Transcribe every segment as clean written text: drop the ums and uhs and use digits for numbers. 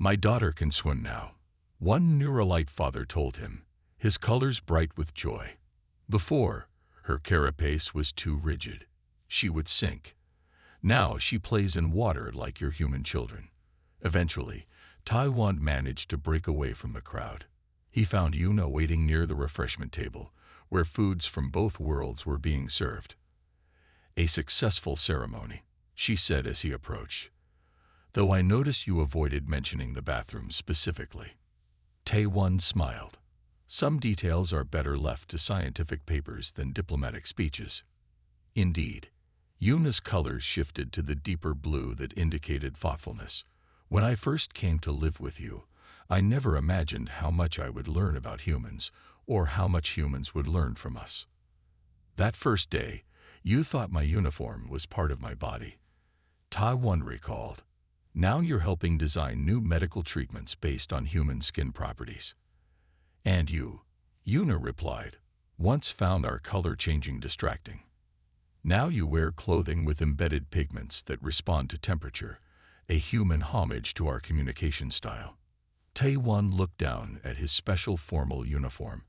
My daughter can swim now, one Neuralite father told him, his colors bright with joy. Before, her carapace was too rigid. She would sink. Now she plays in water like your human children. Eventually, Taiwan managed to break away from the crowd. He found Yuna waiting near the refreshment table, where foods from both worlds were being served. A successful ceremony, she said as he approached. Though I notice you avoided mentioning the bathroom specifically. Taiwan smiled. Some details are better left to scientific papers than diplomatic speeches. Indeed, Yuna's colors shifted to the deeper blue that indicated thoughtfulness. When I first came to live with you, I never imagined how much I would learn about humans, or how much humans would learn from us. That first day, you thought my uniform was part of my body. Taiwan recalled. Now you're helping design new medical treatments based on human skin properties. And you, Yuna replied, once found our color changing distracting. Now you wear clothing with embedded pigments that respond to temperature, a human homage to our communication style. Taiwan looked down at his special formal uniform,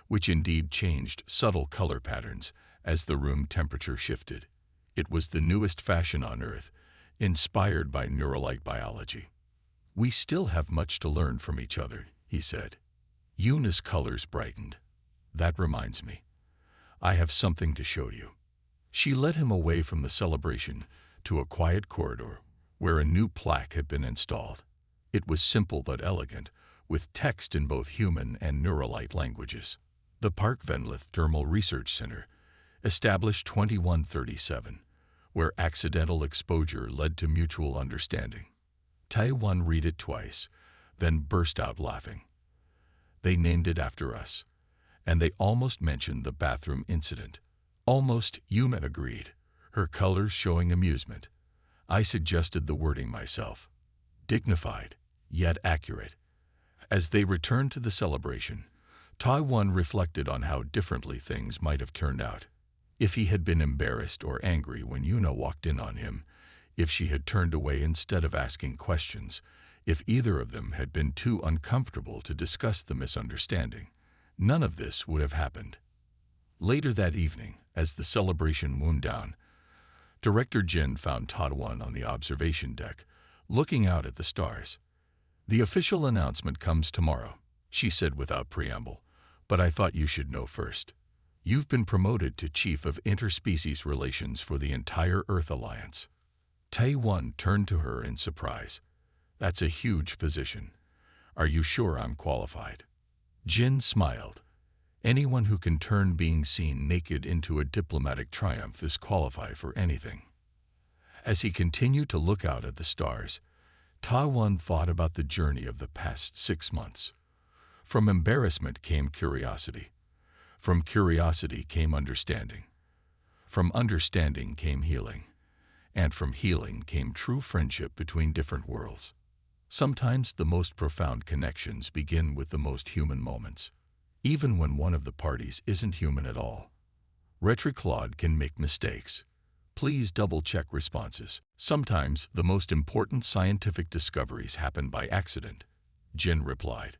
which indeed changed subtle color patterns as the room temperature shifted. It was the newest fashion on Earth, inspired by Neuralite biology. We still have much to learn from each other, he said. Yuna's colors brightened. That reminds me. I have something to show you. She led him away from the celebration to a quiet corridor where a new plaque had been installed. It was simple but elegant, with text in both human and Neuralite languages. The Park Venlith Dermal Research Center, established 2137, where accidental exposure led to mutual understanding. Taiwan read it twice, then burst out laughing. They named it after us, and they almost mentioned the bathroom incident. Almost, Yuma agreed, her colors showing amusement. I suggested the wording myself. Dignified, yet accurate. As they returned to the celebration, Taiwan reflected on how differently things might have turned out. If he had been embarrassed or angry when Yuna walked in on him, if she had turned away instead of asking questions, if either of them had been too uncomfortable to discuss the misunderstanding, none of this would have happened. Later that evening, as the celebration wound down, Director Jin found Taiwan on the observation deck, looking out at the stars. The official announcement comes tomorrow, she said without preamble, but I thought you should know first. You've been promoted to Chief of Interspecies Relations for the entire Earth Alliance. Taiwan turned to her in surprise. That's a huge position. Are you sure I'm qualified? Jin smiled. Anyone who can turn being seen naked into a diplomatic triumph is qualified for anything. As he continued to look out at the stars, Taiwan thought about the journey of the past 6 months. From embarrassment came curiosity. From curiosity came understanding. From understanding came healing. And from healing came true friendship between different worlds. Sometimes the most profound connections begin with the most human moments, even when one of the parties isn't human at all. Retriclaude can make mistakes. Please double-check responses. Sometimes the most important scientific discoveries happen by accident, Jin replied.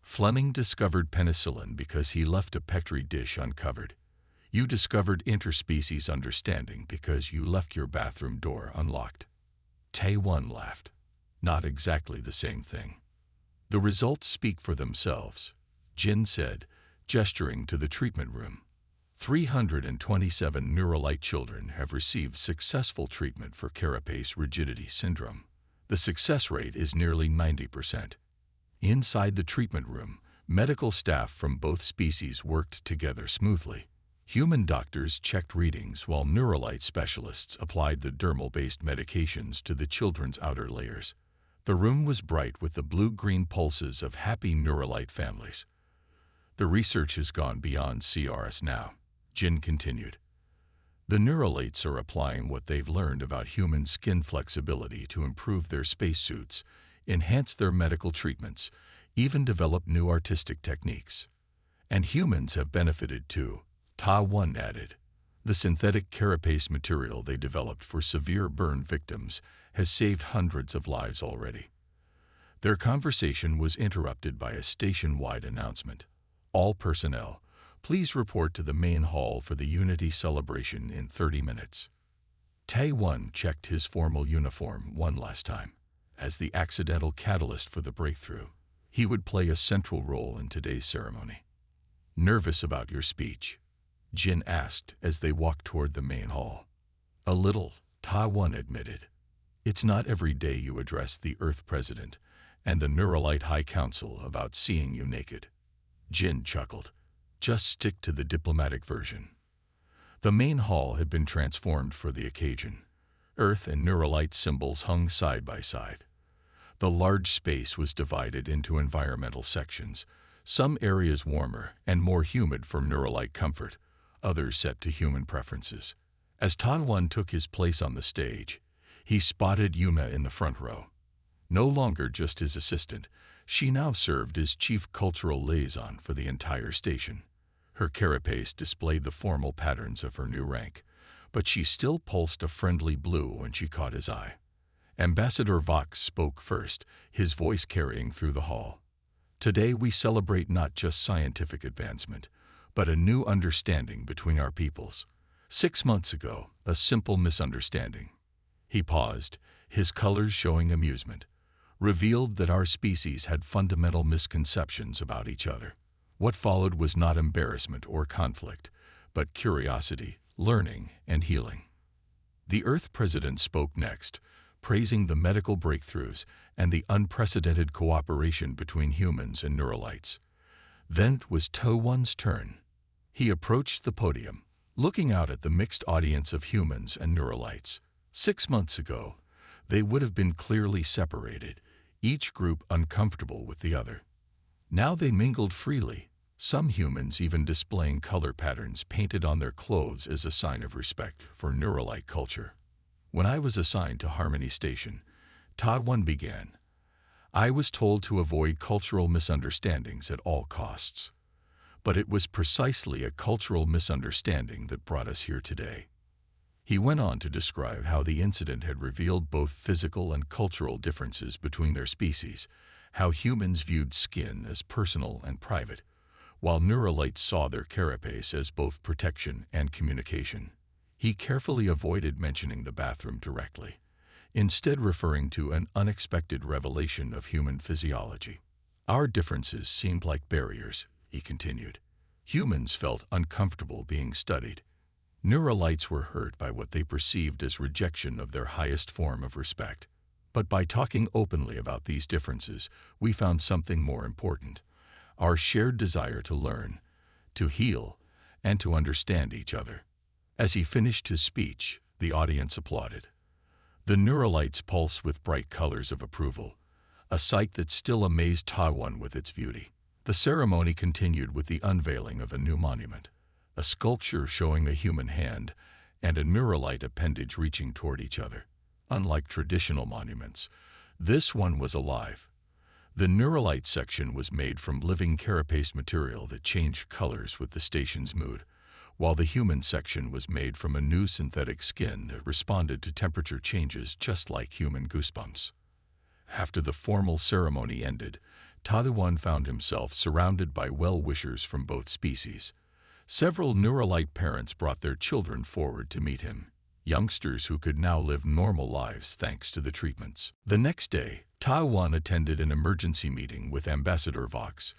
Fleming discovered penicillin because he left a Petri dish uncovered. You discovered interspecies understanding because you left your bathroom door unlocked. Taiwan laughed. Not exactly the same thing. The results speak for themselves, Jin said, gesturing to the treatment room. 327 Neuralite children have received successful treatment for carapace rigidity syndrome. The success rate is nearly 90%. Inside the treatment room, medical staff from both species worked together smoothly. Human doctors checked readings while Neuralite specialists applied the dermal-based medications to the children's outer layers. The room was bright with the blue-green pulses of happy Neuralite families. The research has gone beyond CRS now, Jin continued. The Neuralites are applying what they've learned about human skin flexibility to improve their spacesuits, enhance their medical treatments, even develop new artistic techniques. And humans have benefited too, Taiwan added. The synthetic carapace material they developed for severe burn victims has saved hundreds of lives already. Their conversation was interrupted by a station-wide announcement. All personnel, please report to the main hall for the Unity celebration in 30 minutes. Tae-won checked his formal uniform one last time. As the accidental catalyst for the breakthrough, he would play a central role in today's ceremony. "Nervous about your speech?" Jin asked as they walked toward the main hall. "A little," Tae-won admitted. "It's not every day you address the Earth President and the Neuralite High Council about seeing you naked." Jin chuckled. "Just stick to the diplomatic version." The main hall had been transformed for the occasion. Earth and Neuralite symbols hung side by side. The large space was divided into environmental sections, some areas warmer and more humid for Neuralite comfort, others set to human preferences. As Tae-won took his place on the stage, he spotted Yuma in the front row. No longer just his assistant, she now served as chief cultural liaison for the entire station. Her carapace displayed the formal patterns of her new rank, but she still pulsed a friendly blue when she caught his eye. Ambassador Vox spoke first, his voice carrying through the hall. "Today we celebrate not just scientific advancement, but a new understanding between our peoples. 6 months ago, a simple misunderstanding." He paused, his colors showing amusement, revealed that our species had fundamental misconceptions about each other. What followed was not embarrassment or conflict, but curiosity, learning, and healing. The Earth President spoke next, praising the medical breakthroughs and the unprecedented cooperation between humans and Neuralites. Then it was Tae-won's turn. He approached the podium, looking out at the mixed audience of humans and Neuralites. 6 months ago, they would have been clearly separated, each group uncomfortable with the other. Now they mingled freely, some humans even displaying color patterns painted on their clothes as a sign of respect for Neuralite culture. "When I was assigned to Harmony Station," Tae-won began, "I was told to avoid cultural misunderstandings at all costs. But it was precisely a cultural misunderstanding that brought us here today." He went on to describe how the incident had revealed both physical and cultural differences between their species, how humans viewed skin as personal and private, while Neuralites saw their carapace as both protection and communication. He carefully avoided mentioning the bathroom directly, instead referring to an unexpected revelation of human physiology. "Our differences seemed like barriers," he continued. "Humans felt uncomfortable being studied. Neuralites were hurt by what they perceived as rejection of their highest form of respect. But by talking openly about these differences, we found something more important: our shared desire to learn, to heal, and to understand each other." As he finished his speech, the audience applauded. The Neuralites pulsed with bright colors of approval, a sight that still amazed Tae-won with its beauty. The ceremony continued with the unveiling of a new monument, a sculpture showing a human hand and a Neuralite appendage reaching toward each other. Unlike traditional monuments, this one was alive. The Neuralite section was made from living carapace material that changed colors with the station's mood, while the human section was made from a new synthetic skin that responded to temperature changes just like human goosebumps. After the formal ceremony ended, Tae-won found himself surrounded by well-wishers from both species. Several Neuralite parents brought their children forward to meet him, youngsters who could now live normal lives thanks to the treatments. The next day, Tae-won attended an emergency meeting with Ambassador Vox,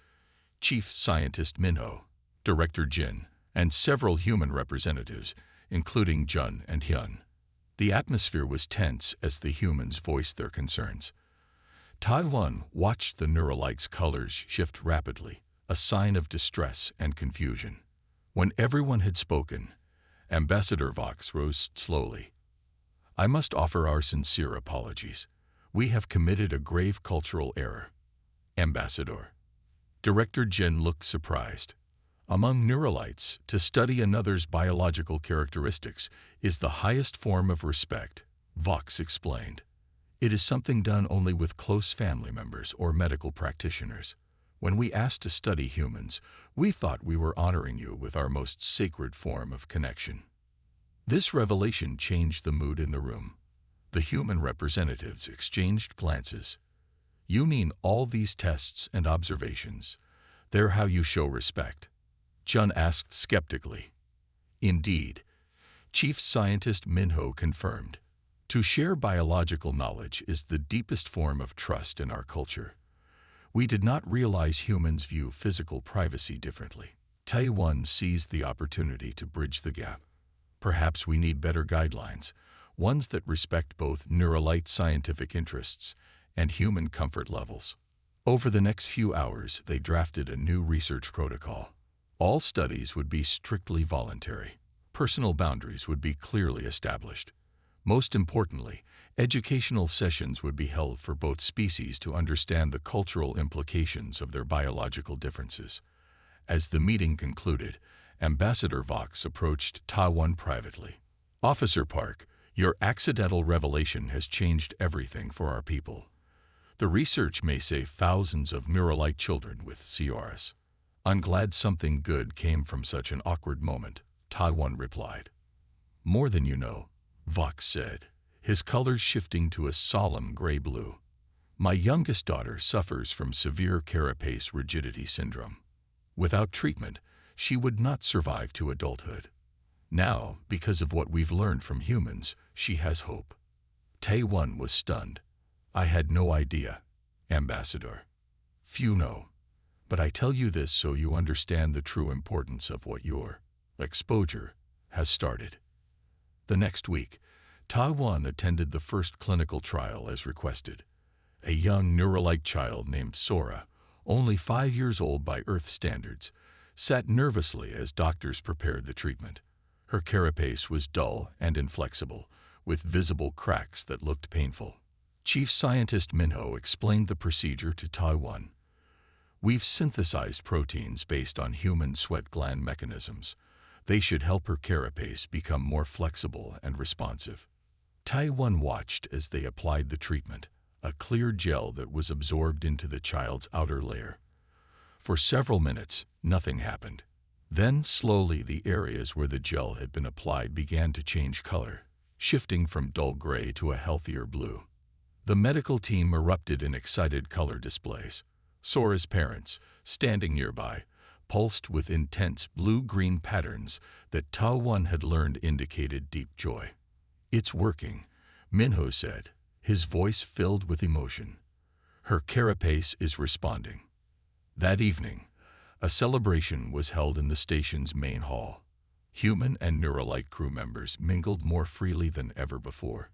Chief Scientist Minho, Director Jin, and several human representatives, including Jun and Hyun. The atmosphere was tense as the humans voiced their concerns. Tae-won watched the Neuralites' colors shift rapidly, a sign of distress and confusion. When everyone had spoken, Ambassador Vox rose slowly. "I must offer our sincere apologies. We have committed a grave cultural error." "Ambassador." Director Jin looked surprised. "Among Neuralites, to study another's biological characteristics is the highest form of respect," Vox explained. "It is something done only with close family members or medical practitioners. When we asked to study humans, we thought we were honoring you with our most sacred form of connection." This revelation changed the mood in the room. The human representatives exchanged glances. You mean all these tests and observations? They're how you show respect? Jun asked skeptically. Indeed, Chief Scientist Minho confirmed. To share biological knowledge is the deepest form of trust in our culture. We did not realize humans view physical privacy differently. Taiwan seized the opportunity to bridge the gap. Perhaps we need better guidelines, ones that respect both Neuralite scientific interests and human comfort levels. Over the next few hours, they drafted a new research protocol. All studies would be strictly voluntary. Personal boundaries would be clearly established. Most importantly, educational sessions would be held for both species to understand the cultural implications of their biological differences. As the meeting concluded, Ambassador Vox approached Taiwan privately. Officer Park, your accidental revelation has changed everything for our people. The research may save thousands of Neuralite children with CRS. I'm glad something good came from such an awkward moment, Taiwan replied. More than you know, Vox said, his colors shifting to a solemn gray-blue. My youngest daughter suffers from severe carapace rigidity syndrome. Without treatment, she would not survive to adulthood. Now, because of what we've learned from humans, she has hope. Taiwan was stunned. I had no idea, Ambassador. Few know. But I tell you this so you understand the true importance of what your exposure has started. The next week, Taiwan attended the first clinical trial as requested. A young Neuralite child named Sora, only 5 years old by Earth standards, sat nervously as doctors prepared the treatment. Her carapace was dull and inflexible, with visible cracks that looked painful. Chief Scientist Minho explained the procedure to Taiwan. We've synthesized proteins based on human sweat gland mechanisms. They should help her carapace become more flexible and responsive. Taiwan watched as they applied the treatment, a clear gel that was absorbed into the child's outer layer. For several minutes, nothing happened. Then, slowly, the areas where the gel had been applied began to change color, shifting from dull gray to a healthier blue. The medical team erupted in excited color displays. Sora's parents, standing nearby, pulsed with intense blue-green patterns that Taiwan had learned indicated deep joy. It's working, Minho said, his voice filled with emotion. Her carapace is responding. That evening, a celebration was held in the station's main hall. Human and Neuralite crew members mingled more freely than ever before.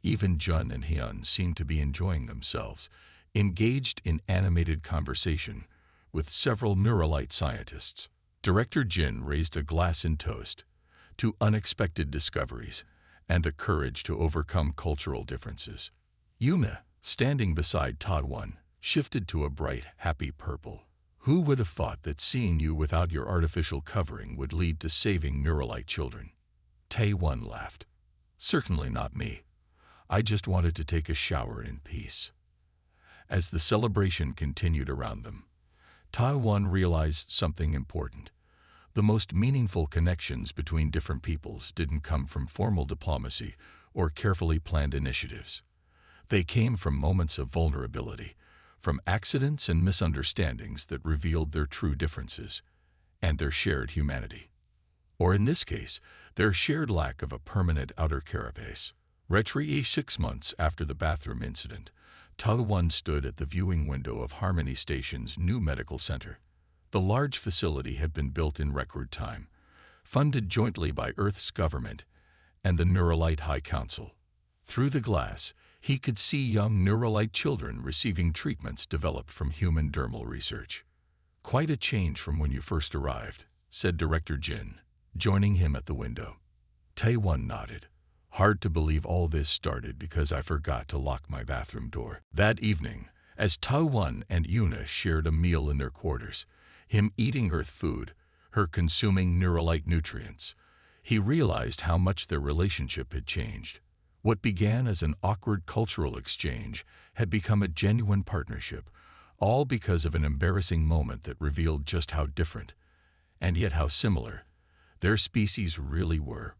Even Jun and Hyun seemed to be enjoying themselves, engaged in animated conversation with several Neuralite scientists. Director Jin raised a glass in toast to unexpected discoveries and the courage to overcome cultural differences. Yuna, standing beside Taiwan, shifted to a bright, happy purple. Who would have thought that seeing you without your artificial covering would lead to saving Neuralite children? Taiwan laughed. Certainly not me. I just wanted to take a shower in peace. As the celebration continued around them, Taiwan realized something important. The most meaningful connections between different peoples didn't come from formal diplomacy or carefully planned initiatives. They came from moments of vulnerability, from accidents and misunderstandings that revealed their true differences and their shared humanity. Or in this case, their shared lack of a permanent outer carapace. Retri 6 months after the bathroom incident, Taiwan stood at the viewing window of Harmony Station's new medical center. The large facility had been built in record time, funded jointly by Earth's government and the Neuralite High Council. Through the glass, he could see young Neuralite children receiving treatments developed from human dermal research. Quite a change from when you first arrived, said Director Jin, joining him at the window. Taiwan nodded. Hard to believe all this started because I forgot to lock my bathroom door. That evening, as Taiwan and Yuna shared a meal in their quarters, him eating Earth food, her consuming Neuralite nutrients, he realized how much their relationship had changed. What began as an awkward cultural exchange had become a genuine partnership, all because of an embarrassing moment that revealed just how different, and yet how similar, their species really were.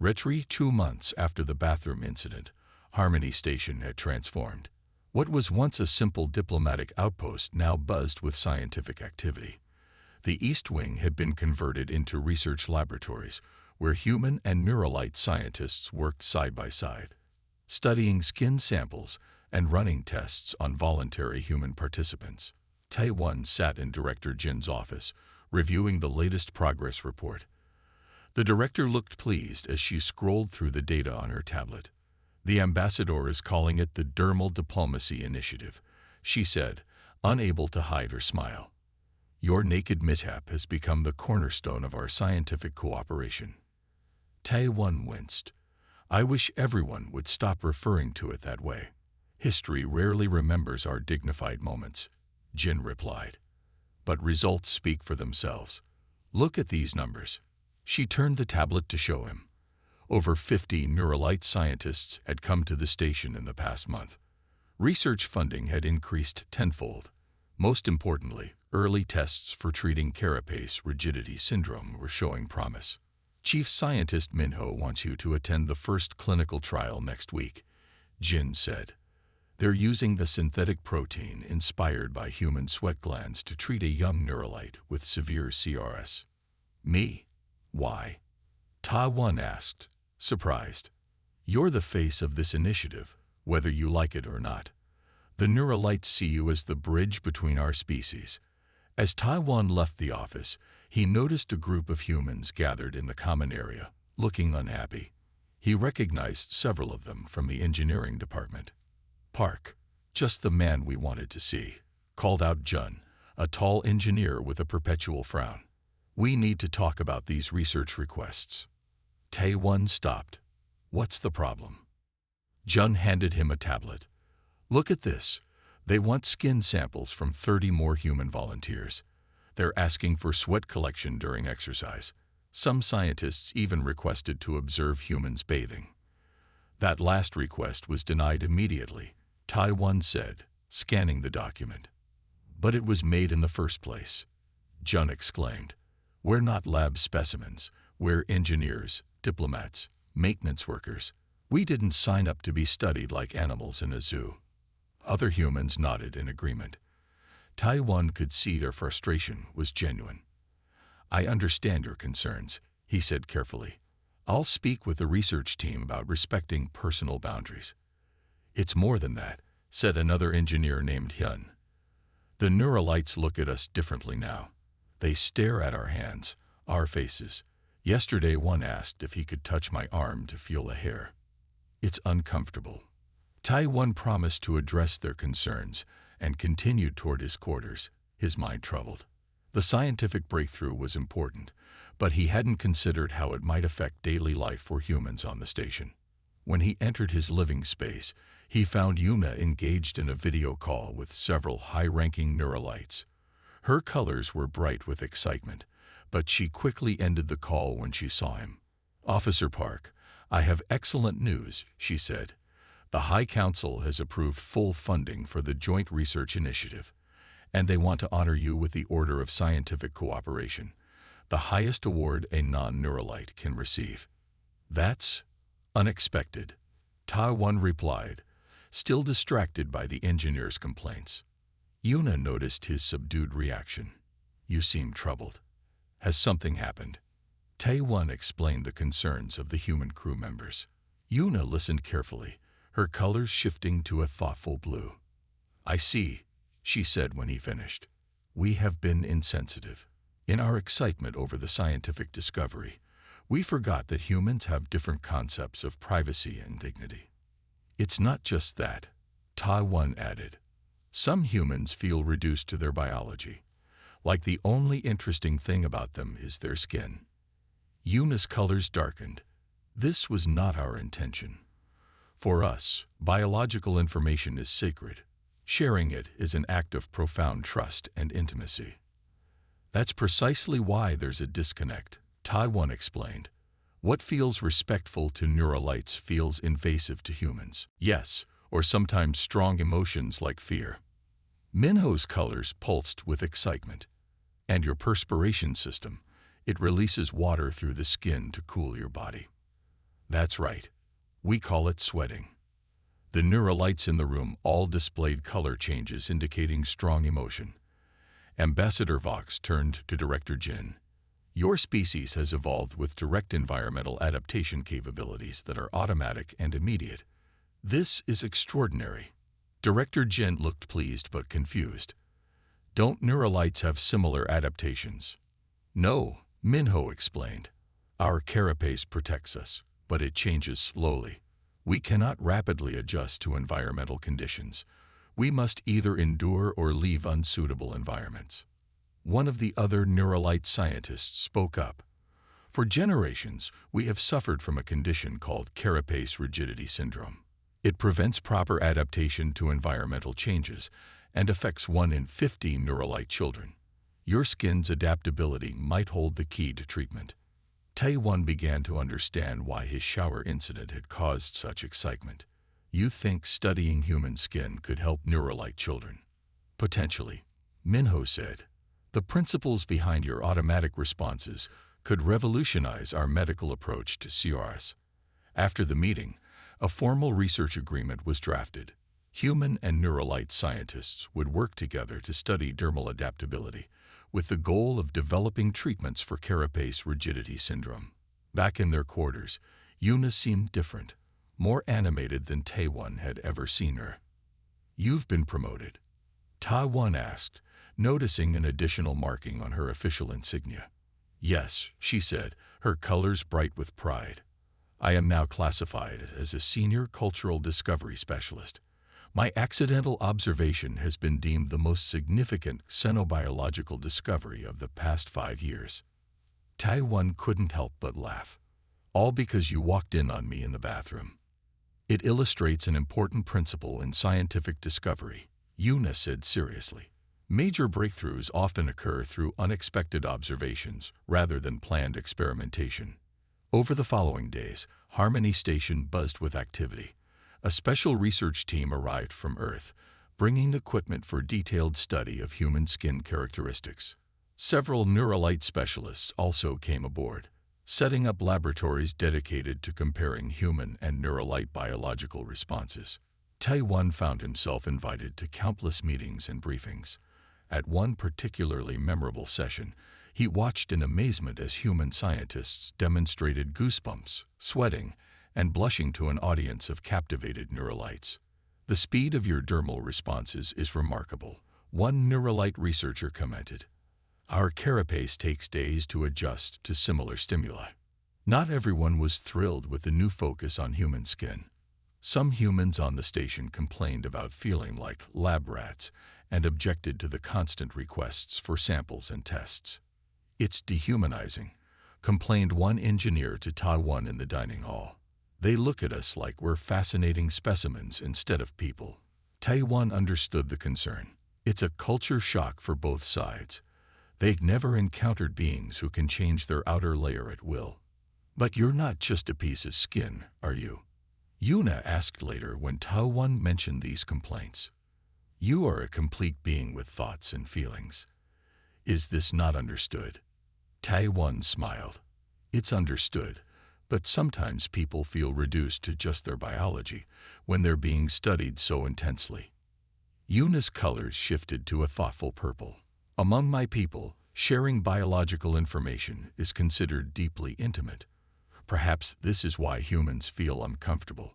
Retri 2 months after the bathroom incident, Harmony Station had transformed. What was once a simple diplomatic outpost now buzzed with scientific activity. The East Wing had been converted into research laboratories where human and Neuralite scientists worked side by side, studying skin samples and running tests on voluntary human participants. Tae-won sat in Director Jin's office, reviewing the latest progress report. The director looked pleased as she scrolled through the data on her tablet. "The ambassador is calling it the Dermal Diplomacy Initiative," she said, unable to hide her smile. "Your naked mishap has become the cornerstone of our scientific cooperation." Tae-won winced. "I wish everyone would stop referring to it that way. History rarely remembers our dignified moments," Jin replied. "But results speak for themselves. Look at these numbers." She turned the tablet to show him. Over 50 Neuralite scientists had come to the station in the past month. Research funding had increased tenfold. Most importantly, early tests for treating carapace rigidity syndrome were showing promise. "Chief Scientist Minho wants you to attend the first clinical trial next week," Jin said. "They're using the synthetic protein inspired by human sweat glands to treat a young Neuralite with severe CRS. "Me? Why?" Tae-won asked, surprised. "You're the face of this initiative, whether you like it or not. The Neuralites see you as the bridge between our species." As Tae-won left the office, he noticed a group of humans gathered in the common area, looking unhappy. He recognized several of them from the engineering department. "Park, just the man we wanted to see," called out Jun, a tall engineer with a perpetual frown. "We need to talk about these research requests." Tae-won stopped. "What's the problem?" Jun handed him a tablet. "Look at this. They want skin samples from 30 more human volunteers. They're asking for sweat collection during exercise. Some scientists even requested to observe humans bathing." "That last request was denied immediately," Tae-won said, scanning the document. "But it was made in the first place," Jun exclaimed. "We're not lab specimens. We're engineers, diplomats, maintenance workers. We didn't sign up to be studied like animals in a zoo." Other humans nodded in agreement. Tae-won could see their frustration was genuine. "I understand your concerns," he said carefully. "I'll speak with the research team about respecting personal boundaries." "It's more than that," said another engineer named Hyun. "The Neuralites look at us differently now. They stare at our hands, our faces. Yesterday one asked if he could touch my arm to feel the hair. It's uncomfortable." Tae-won promised to address their concerns and continued toward his quarters, his mind troubled. The scientific breakthrough was important, but he hadn't considered how it might affect daily life for humans on the station. When he entered his living space, he found Yuna engaged in a video call with several high-ranking Neuralites. Her colors were bright with excitement, but she quickly ended the call when she saw him. "Officer Park, I have excellent news," she said. "The High Council has approved full funding for the Joint Research Initiative, and they want to honor you with the Order of Scientific Cooperation, the highest award a non-Neuralite can receive." "That's unexpected," Tae-won replied, still distracted by the engineer's complaints. Yuna noticed his subdued reaction. "You seem troubled. Has something happened?" Tae-won explained the concerns of the human crew members. Yuna listened carefully, her colors shifting to a thoughtful blue. "I see," she said when he finished. "We have been insensitive. In our excitement over the scientific discovery, we forgot that humans have different concepts of privacy and dignity." "It's not just that," Tae-won added. "Some humans feel reduced to their biology, like the only interesting thing about them is their skin." Yuna's colors darkened. "This was not our intention. For us, biological information is sacred. Sharing it is an act of profound trust and intimacy." "That's precisely why there's a disconnect," Tae-won explained. "What feels respectful to Neuralites feels invasive to humans. Yes, or sometimes strong emotions like fear." Minho's colors pulsed with excitement. "And your perspiration system, it releases water through the skin to cool your body." "That's right. We call it sweating." The neuralights in the room all displayed color changes indicating strong emotion. Ambassador Vox turned to Director Jin. Your species has evolved with direct environmental adaptation capabilities that are automatic and immediate. This is extraordinary. Director Jin looked pleased but confused. Don't neuralights have similar adaptations? No, Minho explained. Our carapace protects us, but it changes slowly. We cannot rapidly adjust to environmental conditions. We must either endure or leave unsuitable environments. One of the other neuralite scientists spoke up. For generations, we have suffered from a condition called carapace rigidity syndrome. It prevents proper adaptation to environmental changes and affects 1 in 50 neuralite children. Your skin's adaptability might hold the key to treatment. Taewon began to understand why his shower incident had caused such excitement. You think studying human skin could help neuralite children? Potentially, Minho said. The principles behind your automatic responses could revolutionize our medical approach to CRS. After the meeting, a formal research agreement was drafted. Human and neuralite scientists would work together to study dermal adaptability, with the goal of developing treatments for carapace rigidity syndrome. Back in their quarters, Yuna seemed different, more animated than Taewon had ever seen her. You've been promoted? Taewon asked, noticing an additional marking on her official insignia. Yes, she said, her colors bright with pride. I am now classified as a senior cultural discovery specialist. My accidental observation has been deemed the most significant xenobiological discovery of the past 5 years. Taewon couldn't help but laugh. All because you walked in on me in the bathroom. It illustrates an important principle in scientific discovery, Yuna said seriously. Major breakthroughs often occur through unexpected observations rather than planned experimentation. Over the following days, Harmony Station buzzed with activity. A special research team arrived from Earth, bringing equipment for detailed study of human skin characteristics. Several neuralite specialists also came aboard, setting up laboratories dedicated to comparing human and neuralite biological responses. Taewon found himself invited to countless meetings and briefings. At one particularly memorable session, he watched in amazement as human scientists demonstrated goosebumps, sweating, and blushing to an audience of captivated neuralites. The speed of your dermal responses is remarkable, one neuralite researcher commented. Our carapace takes days to adjust to similar stimuli. Not everyone was thrilled with the new focus on human skin. Some humans on the station complained about feeling like lab rats and objected to the constant requests for samples and tests. It's dehumanizing, complained one engineer to Taewon in the dining hall. They look at us like we're fascinating specimens instead of people. Taewon understood the concern. It's a culture shock for both sides. They've never encountered beings who can change their outer layer at will. But you're not just a piece of skin, are you? Yuna asked later when Taewon mentioned these complaints. You are a complete being with thoughts and feelings. Is this not understood? Taewon smiled. It's understood, but sometimes people feel reduced to just their biology when they're being studied so intensely. Yuna's colors shifted to a thoughtful purple. Among my people, sharing biological information is considered deeply intimate. Perhaps this is why humans feel uncomfortable.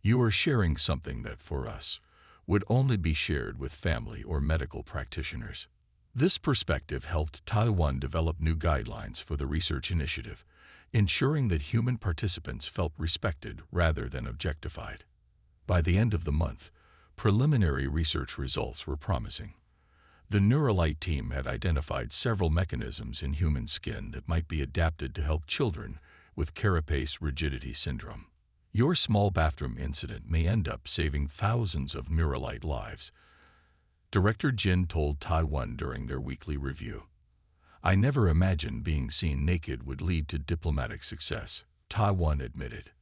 You are sharing something that, for us, would only be shared with family or medical practitioners. This perspective helped Taewon develop new guidelines for the research initiative, ensuring that human participants felt respected rather than objectified. By the end of the month, preliminary research results were promising. The Neuralite team had identified several mechanisms in human skin that might be adapted to help children with carapace rigidity syndrome. Your small bathroom incident may end up saving thousands of Neuralite lives, Director Jin told Taewon during their weekly review. I never imagined being seen naked would lead to diplomatic success, Taewon admitted.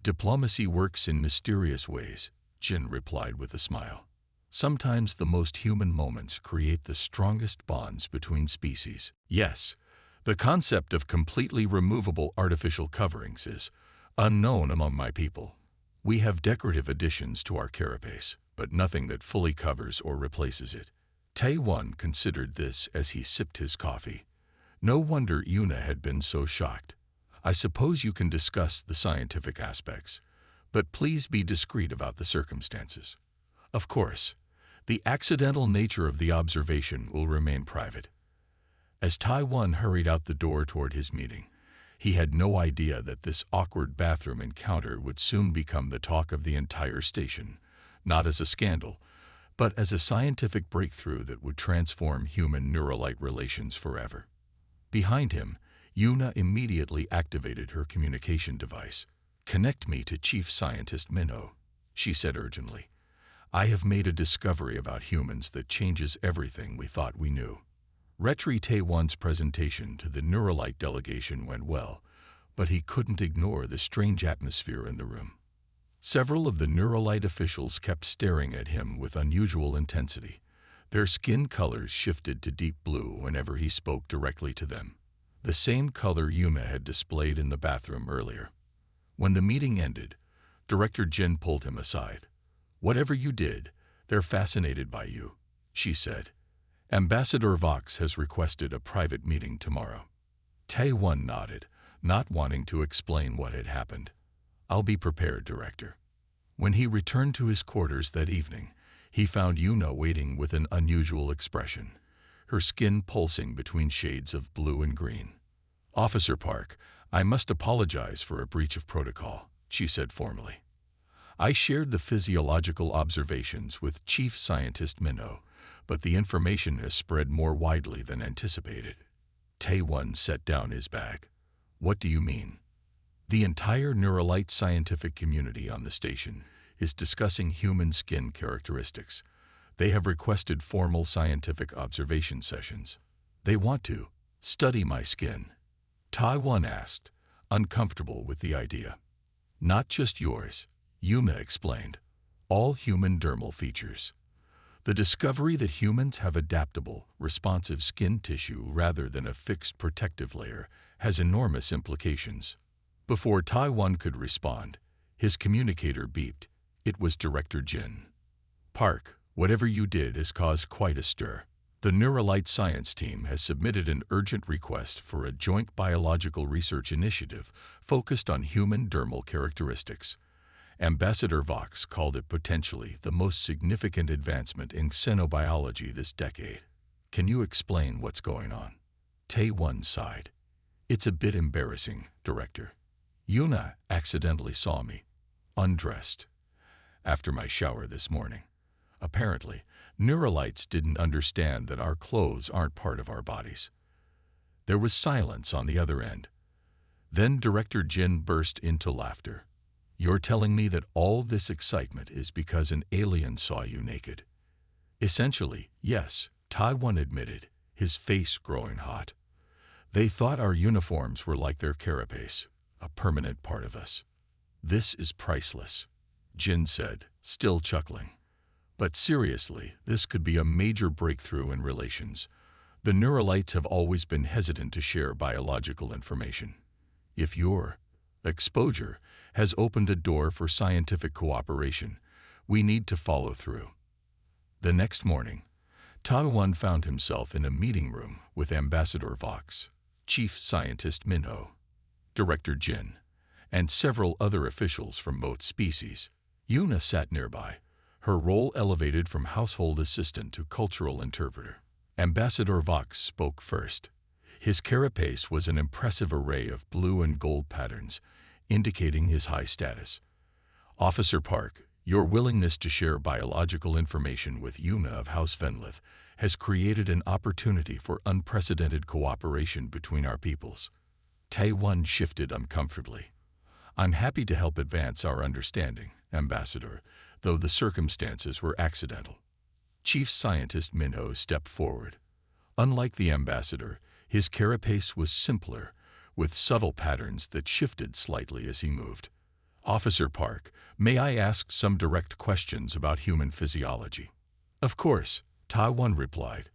Diplomacy works in mysterious ways, Jin replied with a smile. Sometimes the most human moments create the strongest bonds between species. Yes, the concept of completely removable artificial coverings is unknown among my people. We have decorative additions to our carapace, but nothing that fully covers or replaces it. Tae-won considered this as he sipped his coffee. No wonder Yuna had been so shocked. I suppose you can discuss the scientific aspects, but please be discreet about the circumstances. Of course, the accidental nature of the observation will remain private. As Tae-won hurried out the door toward his meeting, he had no idea that this awkward bathroom encounter would soon become the talk of the entire station, not as a scandal, but as a scientific breakthrough that would transform human neuralite relations forever. Behind him, Yuna immediately activated her communication device. "Connect me to Chief Scientist Minho," she said urgently. "I have made a discovery about humans that changes everything we thought we knew." Retri Tae-won's presentation to the Neuralite delegation went well, but he couldn't ignore the strange atmosphere in the room. Several of the Neuralite officials kept staring at him with unusual intensity. Their skin colors shifted to deep blue whenever he spoke directly to them, the same color Yuna had displayed in the bathroom earlier. When the meeting ended, Director Jin pulled him aside. "Whatever you did, they're fascinated by you," she said. "Ambassador Vox has requested a private meeting tomorrow." Tae-won nodded, not wanting to explain what had happened. "I'll be prepared, Director." When he returned to his quarters that evening, he found Yuna waiting with an unusual expression, her skin pulsing between shades of blue and green. "Officer Park, I must apologize for a breach of protocol," she said formally. "I shared the physiological observations with Chief Scientist Minho, but the information has spread more widely than anticipated." Tae-won set down his bag. "What do you mean?" "The entire Neuralite scientific community on the station is discussing human skin characteristics. They have requested formal scientific observation sessions. They want to study my skin." Tae-won asked, uncomfortable with the idea. "Not just yours," Yuna explained. "All human dermal features. The discovery that humans have adaptable, responsive skin tissue rather than a fixed protective layer has enormous implications." Before Tae-won could respond, his communicator beeped. It was Director Jin. "Park, whatever you did has caused quite a stir. The Neuralite science team has submitted an urgent request for a joint biological research initiative focused on human dermal characteristics. Ambassador Vox called it potentially the most significant advancement in xenobiology this decade. Can you explain what's going on?" Tae-won sighed. "It's a bit embarrassing, Director. Yuna accidentally saw me, undressed, after my shower this morning. Apparently, Neuralites didn't understand that our clothes aren't part of our bodies." There was silence on the other end. Then Director Jin burst into laughter. "You're telling me that all this excitement is because an alien saw you naked?" "Essentially, yes," Tae-won admitted, his face growing hot. "They thought our uniforms were like their carapace, a permanent part of us." "This is priceless," Jin said, still chuckling. "But seriously, this could be a major breakthrough in relations. The Neuralites have always been hesitant to share biological information. If your exposure has opened a door for scientific cooperation, we need to follow through." The next morning, Tae-won found himself in a meeting room with Ambassador Vox, Chief Scientist Minho, Director Jin, and several other officials from both species. Yuna sat nearby, her role elevated from household assistant to cultural interpreter. Ambassador Vox spoke first. His carapace was an impressive array of blue and gold patterns, indicating his high status. "Officer Park, your willingness to share biological information with Yuna of House Venlith has created an opportunity for unprecedented cooperation between our peoples." Tae-won shifted uncomfortably. "I'm happy to help advance our understanding, Ambassador, though the circumstances were accidental." Chief Scientist Minho stepped forward. Unlike the ambassador, his carapace was simpler, with subtle patterns that shifted slightly as he moved. "Officer Park, may I ask some direct questions about human physiology?" "Of course," Tae-won replied,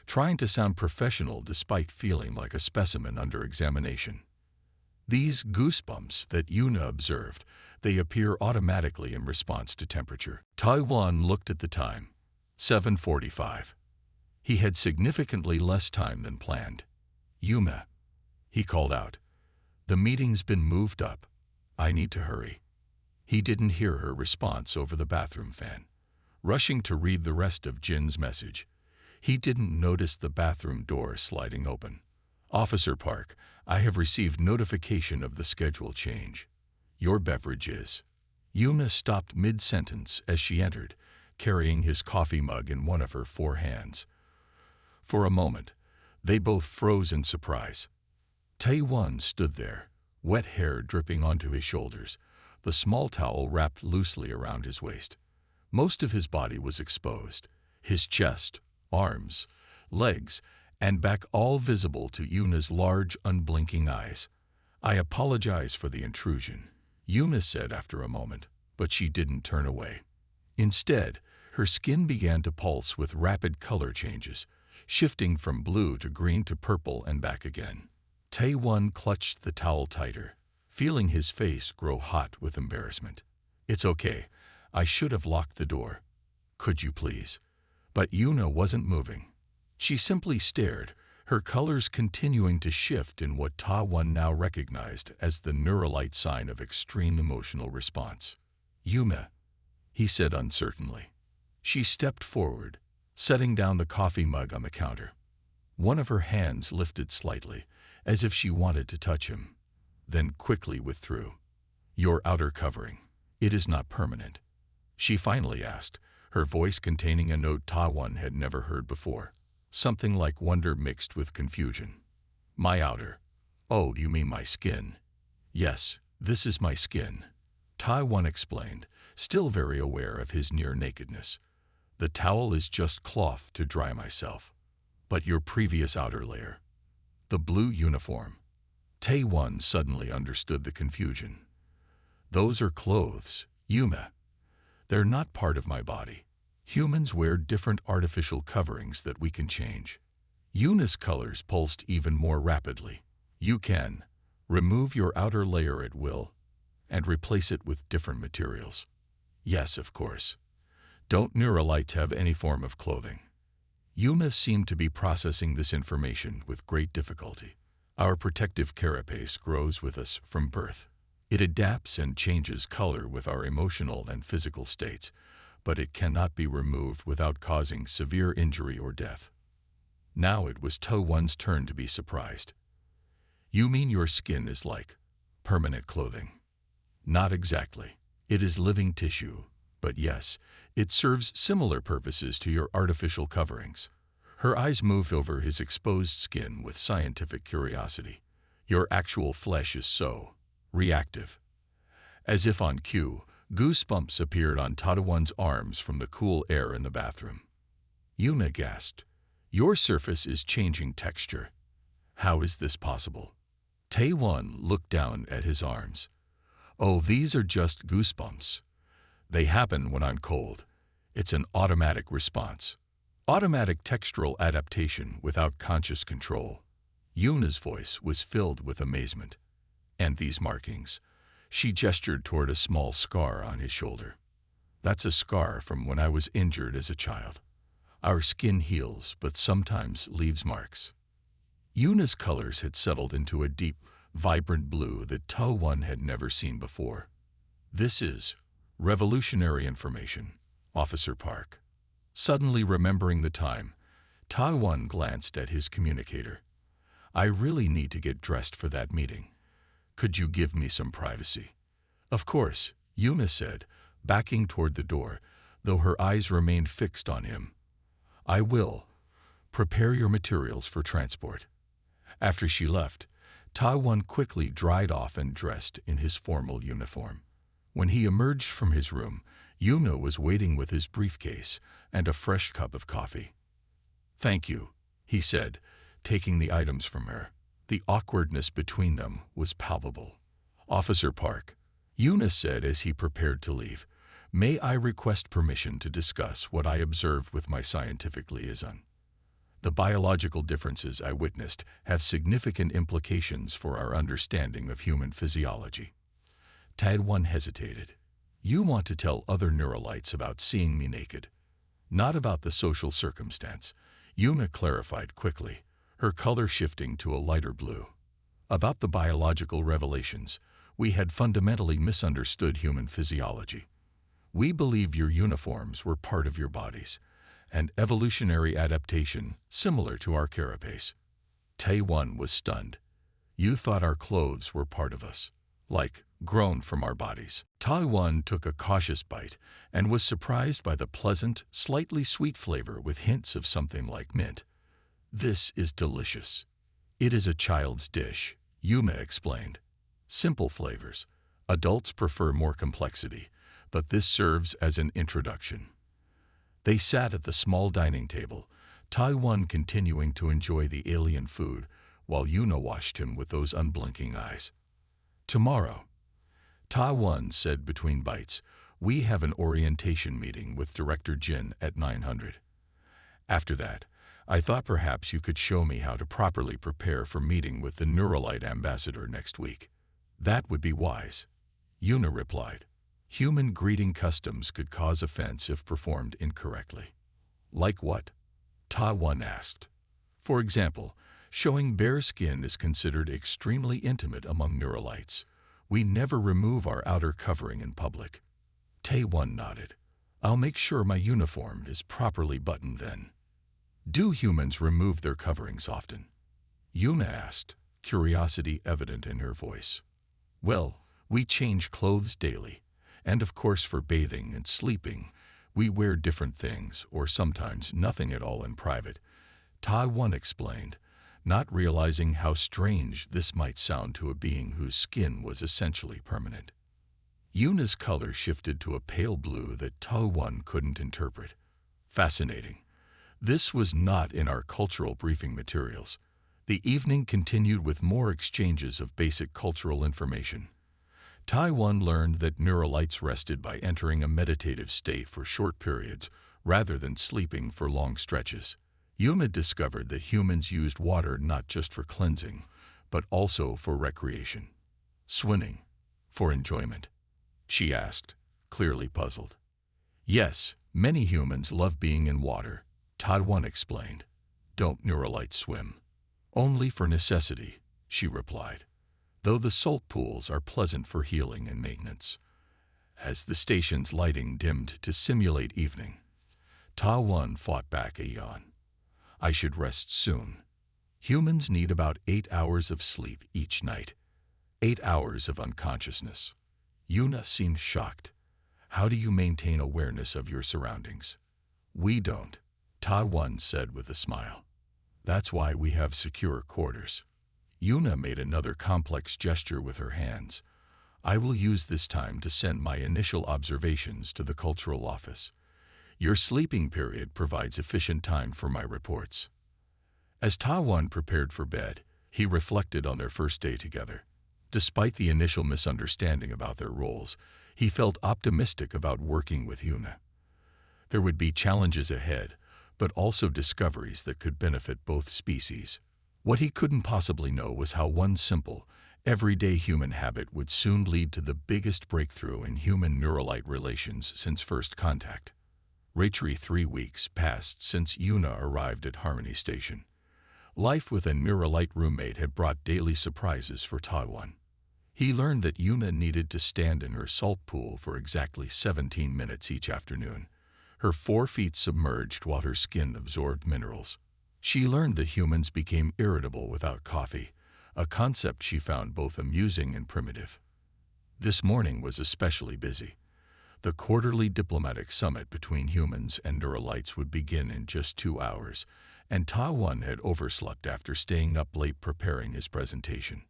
trying to sound professional despite feeling like a specimen under examination. These goosebumps that Yuna observed, they appear automatically in response to temperature. Taiwan looked at the time. 7:45. He had significantly less time than planned. Yuma, he called out. The meeting's been moved up. I need to hurry. He didn't hear her response over the bathroom fan. Rushing to read the rest of Jin's message, he didn't notice the bathroom door sliding open. Officer Park, I have received notification of the schedule change. Your beverage is. Yuna stopped mid-sentence as she entered, carrying his coffee mug in one of her 4 hands. For a moment, they both froze in surprise. Tae-won stood there, wet hair dripping onto his shoulders, the small towel wrapped loosely around his waist. Most of his body was exposed, his chest, arms, legs, and back all visible to Yuna's large, unblinking eyes. I apologize for the intrusion, Yuna said after a moment, but she didn't turn away. Instead, her skin began to pulse with rapid color changes, shifting from blue to green to purple and back again. Tae-won clutched the towel tighter, feeling his face grow hot with embarrassment. It's okay. I should have locked the door. Could you please? But Yuna wasn't moving. She simply stared, her colors continuing to shift in what Ta-won now recognized as the neuralite sign of extreme emotional response. Yuma, he said uncertainly. She stepped forward, setting down the coffee mug on the counter. One of her hands lifted slightly, as if she wanted to touch him, then quickly withdrew. Your outer covering, it is not permanent, she finally asked, her voice containing a note Ta-won had never heard before, something like wonder mixed with confusion. My outer. Oh, you mean my skin? Yes, this is my skin, Ta-won explained, still very aware of his near nakedness. The towel is just cloth to dry myself. But your previous outer layer. The blue uniform. Tae-won suddenly understood the confusion. Those are clothes, Yuma. They're not part of my body. Humans wear different artificial coverings that we can change. Yuna's colors pulsed even more rapidly. You can remove your outer layer at will and replace it with different materials. Yes, of course. Don't neuralites have any form of clothing? Yuna seemed to be processing this information with great difficulty. Our protective carapace grows with us from birth. It adapts and changes color with our emotional and physical states, but it cannot be removed without causing severe injury or death. Now it was To-won's turn to be surprised. You mean your skin is like permanent clothing? Not exactly. It is living tissue, but yes, it serves similar purposes to your artificial coverings. Her eyes moved over his exposed skin with scientific curiosity. Your actual flesh is so reactive. As if on cue, goosebumps appeared on Ta-won's arms from the cool air in the bathroom. Yuna gasped. Your surface is changing texture. How is this possible? Tae-won looked down at his arms. Oh, these are just goosebumps. They happen when I'm cold. It's an automatic response. Automatic textural adaptation without conscious control. Yuna's voice was filled with amazement. And these markings. She gestured toward a small scar on his shoulder. That's a scar from when I was injured as a child. Our skin heals, but sometimes leaves marks. Yuna's colors had settled into a deep, vibrant blue that Ta-won had never seen before. This is revolutionary information, Officer Park. Suddenly remembering the time, Ta-won glanced at his communicator. I really need to get dressed for that meeting. Could you give me some privacy? Of course, Yuna said, backing toward the door, though her eyes remained fixed on him. I will. Prepare your materials for transport. After she left, Ta-won quickly dried off and dressed in his formal uniform. When he emerged from his room, Yuna was waiting with his briefcase and a fresh cup of coffee. Thank you, he said, taking the items from her. The awkwardness between them was palpable. Officer Park, Yuna said as he prepared to leave, may I request permission to discuss what I observed with my scientific liaison? The biological differences I witnessed have significant implications for our understanding of human physiology. Tai-1 hesitated. You want to tell other Neuralites about seeing me naked, not about the social circumstance. Yuna clarified quickly, her color shifting to a lighter blue. About the biological revelations, we had fundamentally misunderstood human physiology. We believe your uniforms were part of your bodies, an evolutionary adaptation similar to our carapace. Tai-1 was stunned. You thought our clothes were part of us, like grown from our bodies. Tai-1 took a cautious bite and was surprised by the pleasant, slightly sweet flavor with hints of something like mint. This is delicious. It is a child's dish, Yuna explained. Simple flavors. Adults prefer more complexity, but this serves as an introduction. They sat at the small dining table, Tai-1 continuing to enjoy the alien food, while Yuna watched him with those unblinking eyes. Tomorrow, Tai-1 said between bites, we have an orientation meeting with Director Jin at 900. After that, I thought perhaps you could show me how to properly prepare for meeting with the Neuralite ambassador next week. That would be wise, Yuna replied. Human greeting customs could cause offense if performed incorrectly. Like what? Tai-1 asked. For example, showing bare skin is considered extremely intimate among Neuralites. We never remove our outer covering in public. Tai-1 nodded. I'll make sure my uniform is properly buttoned then. Do humans remove their coverings often? Yuna asked, curiosity evident in her voice. Well, we change clothes daily, and of course for bathing and sleeping, we wear different things or sometimes nothing at all in private, Tai-1 explained, not realizing how strange this might sound to a being whose skin was essentially permanent. Yuna's color shifted to a pale blue that Tai-1 couldn't interpret. Fascinating. This was not in our cultural briefing materials. The evening continued with more exchanges of basic cultural information. Tai-1 learned that Neuralites rested by entering a meditative state for short periods rather than sleeping for long stretches. Yuna discovered that humans used water not just for cleansing, but also for recreation. Swimming, for enjoyment? She asked, clearly puzzled. Yes, many humans love being in water, Tai-1 explained. Don't Neuralites swim? Only for necessity, she replied, though the salt pools are pleasant for healing and maintenance. As the station's lighting dimmed to simulate evening, Tai-1 fought back a yawn. I should rest soon. Humans need about 8 hours of sleep each night. 8 hours of unconsciousness. Yuna seemed shocked. How do you maintain awareness of your surroundings? We don't, Tai-1 said with a smile. That's why we have secure quarters. Yuna made another complex gesture with her hands. I will use this time to send my initial observations to the cultural office. Your sleeping period provides efficient time for my reports. As Tai-1 prepared for bed, he reflected on their first day together. Despite the initial misunderstanding about their roles, he felt optimistic about working with Yuna. There would be challenges ahead, but also discoveries that could benefit both species. What he couldn't possibly know was how one simple, everyday human habit would soon lead to the biggest breakthrough in human Neuralite relations since first contact. Literally 3 weeks passed since Yuna arrived at Harmony Station. Life with a Neuralite roommate had brought daily surprises for Tai-1. He learned that Yuna needed to stand in her salt pool for exactly 17 minutes each afternoon, her 4 feet submerged while her skin absorbed minerals. She learned that humans became irritable without coffee, a concept she found both amusing and primitive. This morning was especially busy. The quarterly diplomatic summit between humans and Neuralites would begin in just 2 hours, and Tai-1 had overslept after staying up late preparing his presentation.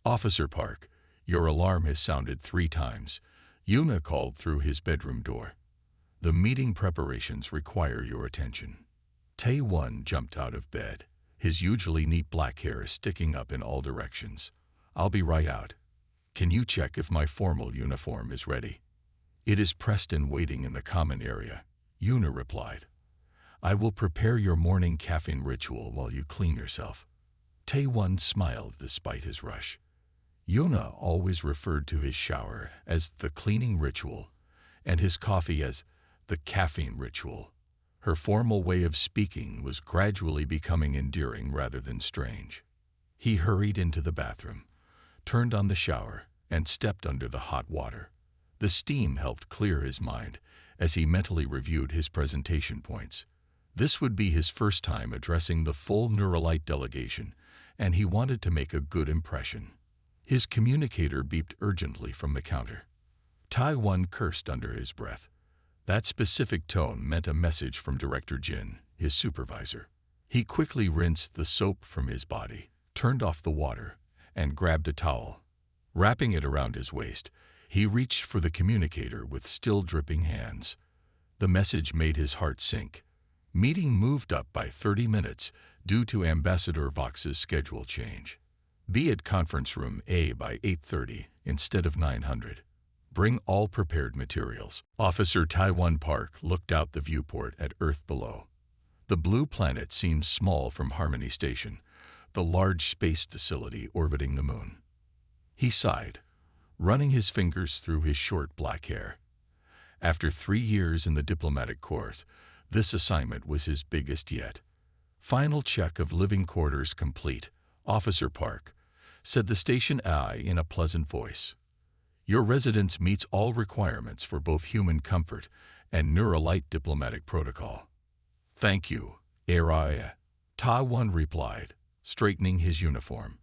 Officer Park, your alarm has sounded 3 times, Yuna called through his bedroom door. The meeting preparations require your attention. Tai-1 jumped out of bed, his usually neat black hair sticking up in all directions. I'll be right out. Can you check if my formal uniform is ready? It is pressed and waiting in the common area, Yuna replied. I will prepare your morning caffeine ritual while you clean yourself. Taewon smiled despite his rush. Yuna always referred to his shower as the cleaning ritual and his coffee as the caffeine ritual. Her formal way of speaking was gradually becoming endearing rather than strange. He hurried into the bathroom, turned on the shower, and stepped under the hot water. The steam helped clear his mind as he mentally reviewed his presentation points. This would be his first time addressing the full Neuralite delegation, and he wanted to make a good impression. His communicator beeped urgently from the counter. Taewon cursed under his breath. That specific tone meant a message from Director Jin, his supervisor. He quickly rinsed the soap from his body, turned off the water, and grabbed a towel. Wrapping it around his waist, he reached for the communicator with still dripping hands. The message made his heart sink. Meeting moved up by 30 minutes due to Ambassador Vox's schedule change. Be at conference room A by 8:30 instead of 900. Bring all prepared materials. Officer Taewon Park looked out the viewport at Earth below. The blue planet seemed small from Harmony Station, the large space facility orbiting the moon. He sighed, running his fingers through his short black hair. After 3 years in the diplomatic corps, this assignment was his biggest yet. Final check of living quarters complete, Officer Park, said the station eye in a pleasant voice. Your residence meets all requirements for both human comfort and Neuralite diplomatic protocol. Thank you, Araya. Taewon replied, straightening his uniform.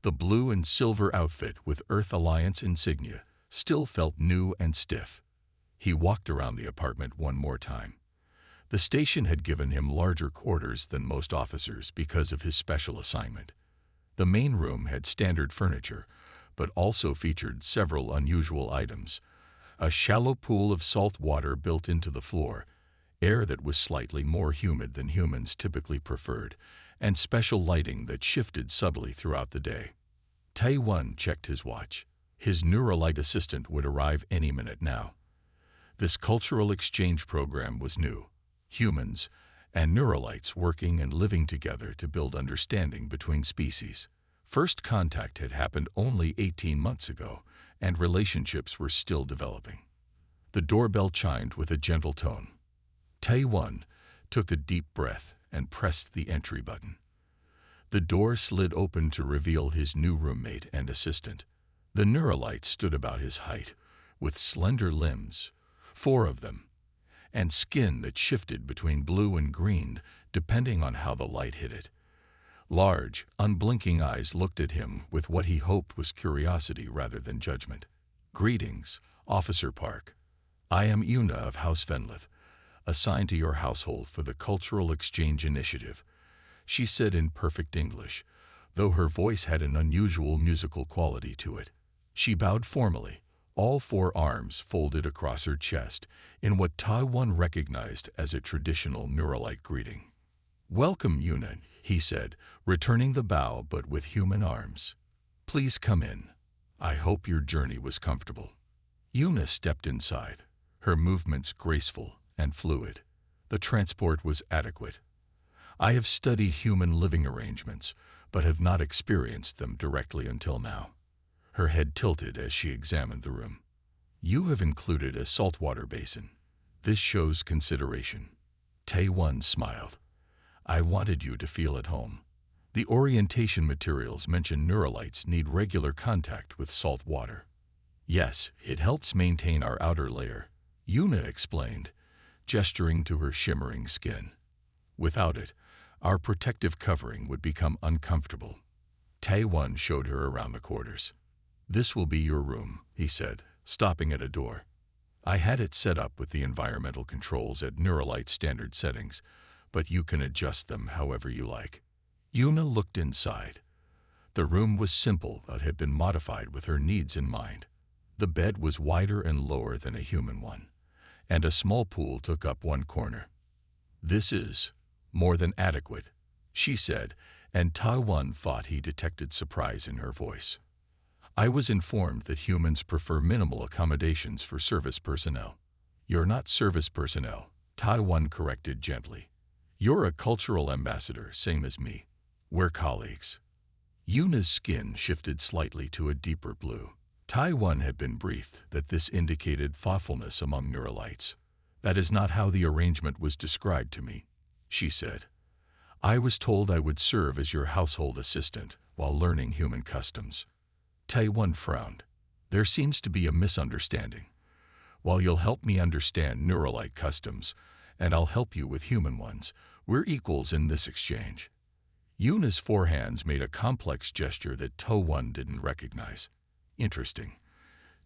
The blue and silver outfit with Earth Alliance insignia still felt new and stiff. He walked around the apartment one more time. The station had given him larger quarters than most officers because of his special assignment. The main room had standard furniture, but also featured several unusual items. A shallow pool of salt water built into the floor, air that was slightly more humid than humans typically preferred, and special lighting that shifted subtly throughout the day. Taewon checked his watch. His Neuralite assistant would arrive any minute now. This cultural exchange program was new. Humans and Neuralites working and living together to build understanding between species. First contact had happened only 18 months ago, and relationships were still developing. The doorbell chimed with a gentle tone. Taewon took a deep breath and pressed the entry button. The door slid open to reveal his new roommate and assistant. The Neuralite stood about his height, with slender limbs, 4 of them, and skin that shifted between blue and green depending on how the light hit it. Large, unblinking eyes looked at him with what he hoped was curiosity rather than judgment. Greetings, Officer Park. I am Yuna of House Fenlith, assigned to your household for the Cultural Exchange Initiative, she said in perfect English, though her voice had an unusual musical quality to it. She bowed formally, all 4 arms folded across her chest in what Taewon recognized as a traditional Neuralite greeting. Welcome, Yuna, he said, returning the bow but with human arms. Please come in. I hope your journey was comfortable. Yuna stepped inside, her movements graceful and fluid. The transport was adequate. I have studied human living arrangements, but have not experienced them directly until now. Her head tilted as she examined the room. You have included a saltwater basin. This shows consideration. Taewon smiled. I wanted you to feel at home. The orientation materials mention Neuralites need regular contact with salt water. Yes, it helps maintain our outer layer, Yuna explained, gesturing to her shimmering skin. Without it, our protective covering would become uncomfortable. Taewon showed her around the quarters. This will be your room, he said, stopping at a door. I had it set up with the environmental controls at Neuralite standard settings, but you can adjust them however you like. Yuna looked inside. The room was simple but had been modified with her needs in mind. The bed was wider and lower than a human one, and a small pool took up one corner. This is more than adequate, she said, and Taewon thought he detected surprise in her voice. I was informed that humans prefer minimal accommodations for service personnel. You're not service personnel, Taewon corrected gently. You're a cultural ambassador, same as me. We're colleagues. Yuna's skin shifted slightly to a deeper blue. Taiwan had been briefed that this indicated thoughtfulness among Neuralites. That is not how the arrangement was described to me, she said. I was told I would serve as your household assistant while learning human customs. Taiwan frowned. There seems to be a misunderstanding. While you'll help me understand Neuralite customs, and I'll help you with human ones, we're equals in this exchange. Yuna's forehands made a complex gesture that Taiwan didn't recognize. Interesting.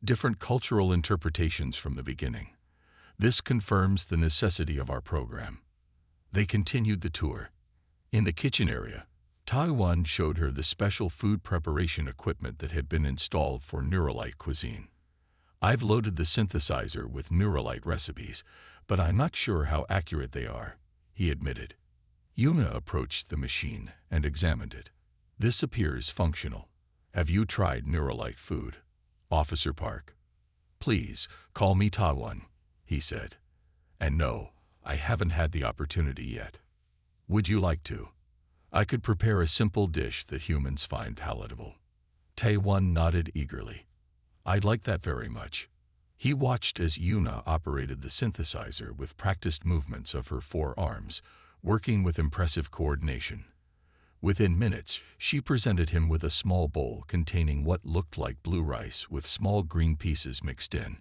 Different cultural interpretations from the beginning. This confirms the necessity of our program. They continued the tour. In the kitchen area, Taiwan showed her the special food preparation equipment that had been installed for Neuralite cuisine. I've loaded the synthesizer with Neuralite recipes, but I'm not sure how accurate they are, he admitted. Yuna approached the machine and examined it. This appears functional. Have you tried Neuralite food, Officer Park? Please, call me Taiwan, he said. And no, I haven't had the opportunity yet. Would you like to? I could prepare a simple dish that humans find palatable. Taiwan nodded eagerly. I'd like that very much. He watched as Yuna operated the synthesizer with practiced movements of her forearms, working with impressive coordination. Within minutes, she presented him with a small bowl containing what looked like blue rice with small green pieces mixed in.